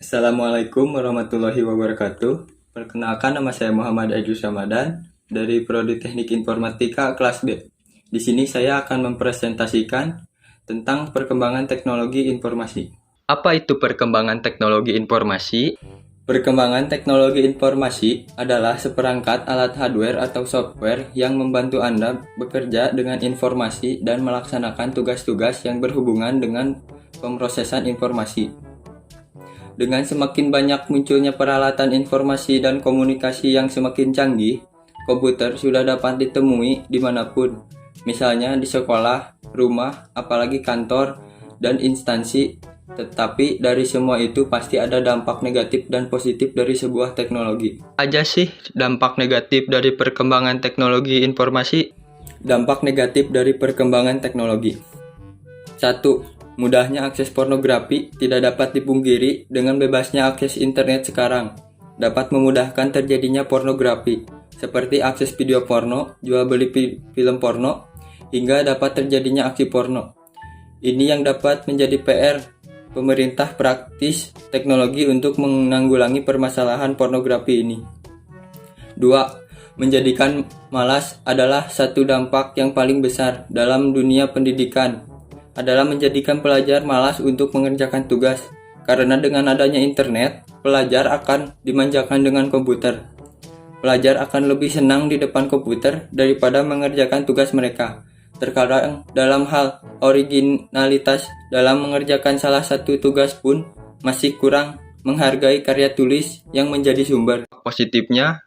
Assalamualaikum warahmatullahi wabarakatuh. Perkenalkan, nama saya Muhammad Aidrus Ramadan dari Prodi Teknik Informatika kelas B. Di sini saya akan mempresentasikan tentang perkembangan teknologi informasi. Apa itu perkembangan teknologi informasi? Perkembangan teknologi informasi adalah seperangkat alat hardware atau software yang membantu Anda bekerja dengan informasi dan melaksanakan tugas-tugas yang berhubungan dengan pemrosesan informasi. Dengan semakin banyak munculnya peralatan informasi dan komunikasi yang semakin canggih, komputer sudah dapat ditemui dimanapun, misalnya di sekolah, rumah, apalagi kantor, dan instansi. Tetapi dari semua itu pasti ada dampak negatif dan positif dari sebuah teknologi. Aja sih dampak negatif dari perkembangan teknologi informasi? Dampak negatif dari perkembangan teknologi. 1. Mudahnya akses pornografi tidak dapat dipungkiri. Dengan bebasnya akses internet sekarang dapat memudahkan terjadinya pornografi, seperti akses video porno, jual beli film porno, hingga dapat terjadinya aksi porno. Ini yang dapat menjadi PR pemerintah praktis teknologi untuk menanggulangi permasalahan pornografi ini. 2. Menjadikan malas adalah satu dampak yang paling besar dalam dunia pendidikan, adalah menjadikan pelajar malas untuk mengerjakan tugas, karena dengan adanya internet, pelajar akan dimanjakan dengan komputer. Pelajar akan lebih senang di depan komputer daripada mengerjakan tugas mereka. Terkadang dalam hal originalitas dalam mengerjakan salah satu tugas pun masih kurang menghargai karya tulis yang menjadi sumber positifnya.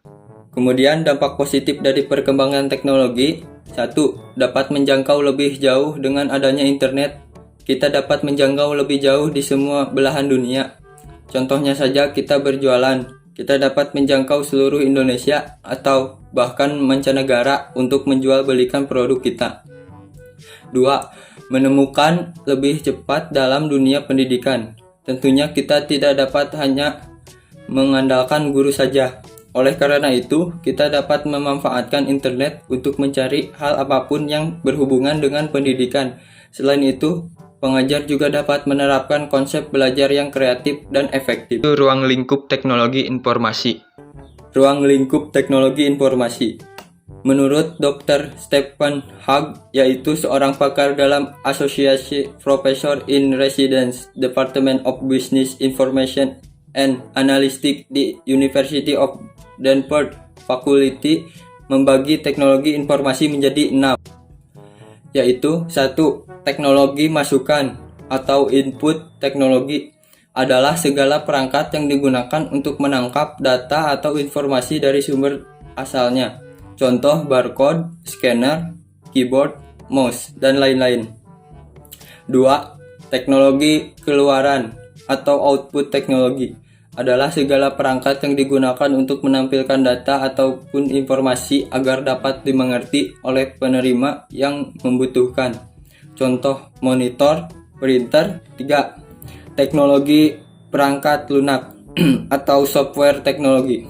Kemudian dampak positif dari perkembangan teknologi. 1. Dapat menjangkau lebih jauh. Dengan adanya internet, kita dapat menjangkau lebih jauh di semua belahan dunia. Contohnya saja kita berjualan, kita dapat menjangkau seluruh Indonesia atau bahkan mancanegara untuk menjual belikan produk kita. 2. Menemukan lebih cepat dalam dunia pendidikan. Tentunya kita tidak dapat hanya mengandalkan guru saja. Oleh karena itu, kita dapat memanfaatkan internet untuk mencari hal apapun yang berhubungan dengan pendidikan. Selain itu, pengajar juga dapat menerapkan konsep belajar yang kreatif dan efektif. Ruang lingkup teknologi informasi. Ruang lingkup teknologi informasi. Menurut Dr. Stephen Hugh, yaitu seorang pakar dalam Associate Professor in Residence, Department of Business Information and Analytics di University of Denver Faculty, membagi teknologi informasi menjadi 6, yaitu 1. Teknologi masukan atau input teknologi adalah segala perangkat yang digunakan untuk menangkap data atau informasi dari sumber asalnya. Contoh barcode, scanner, keyboard, mouse, dan lain-lain. 2. Teknologi keluaran atau output teknologi adalah segala perangkat yang digunakan untuk menampilkan data ataupun informasi agar dapat dimengerti oleh penerima yang membutuhkan. Contoh monitor, printer. 3. Teknologi perangkat lunak atau software teknologi.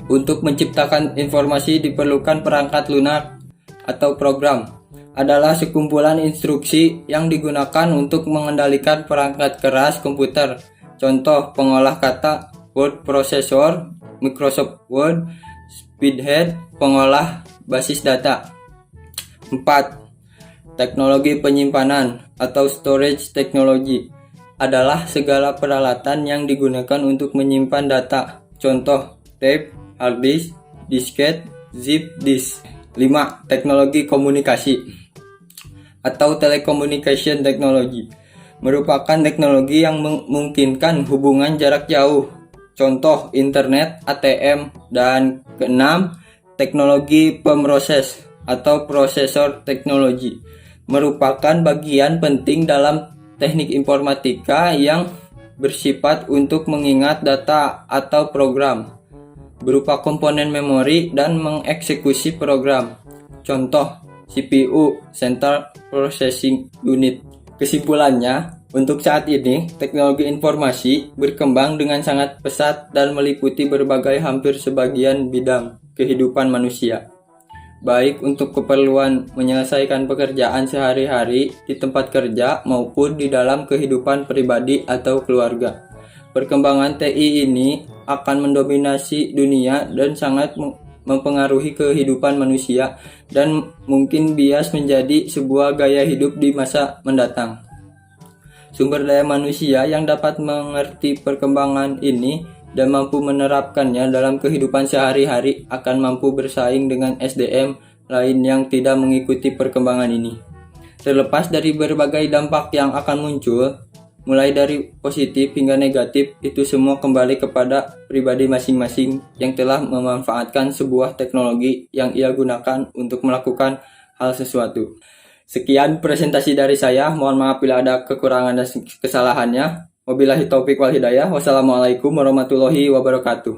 Untuk menciptakan informasi diperlukan perangkat lunak atau program. Adalah sekumpulan instruksi yang digunakan untuk mengendalikan perangkat keras komputer. Contoh pengolah kata, word processor, Microsoft Word, Speedhead, pengolah basis data. 4. Teknologi penyimpanan atau storage technology adalah segala peralatan yang digunakan untuk menyimpan data. Contoh tape, hard disk, disket, zip disk. 5. Teknologi komunikasi atau telecommunication technology merupakan teknologi yang memungkinkan hubungan jarak jauh. Contoh internet, ATM, dan 6. Teknologi pemroses atau processor technology merupakan bagian penting dalam teknik informatika yang bersifat untuk mengingat data atau program berupa komponen memori dan mengeksekusi program. Contoh CPU, Central Processing Unit. Kesimpulannya, untuk saat ini, teknologi informasi berkembang dengan sangat pesat dan meliputi berbagai hampir sebagian bidang kehidupan manusia. Baik untuk keperluan menyelesaikan pekerjaan sehari-hari di tempat kerja maupun di dalam kehidupan pribadi atau keluarga. Perkembangan TI ini akan mendominasi dunia dan sangat mempengaruhi kehidupan manusia dan mungkin bias menjadi sebuah gaya hidup di masa mendatang. Sumber daya manusia yang dapat mengerti perkembangan ini dan mampu menerapkannya dalam kehidupan sehari-hari akan mampu bersaing dengan SDM lain yang tidak mengikuti perkembangan ini. Terlepas dari berbagai dampak yang akan muncul, mulai dari positif hingga negatif, itu semua kembali kepada pribadi masing-masing yang telah memanfaatkan sebuah teknologi yang ia gunakan untuk melakukan hal sesuatu. Sekian presentasi dari saya, mohon maaf bila ada kekurangan dan kesalahannya. Wabillahi taufik wal hidayah. Wassalamualaikum warahmatullahi wabarakatuh.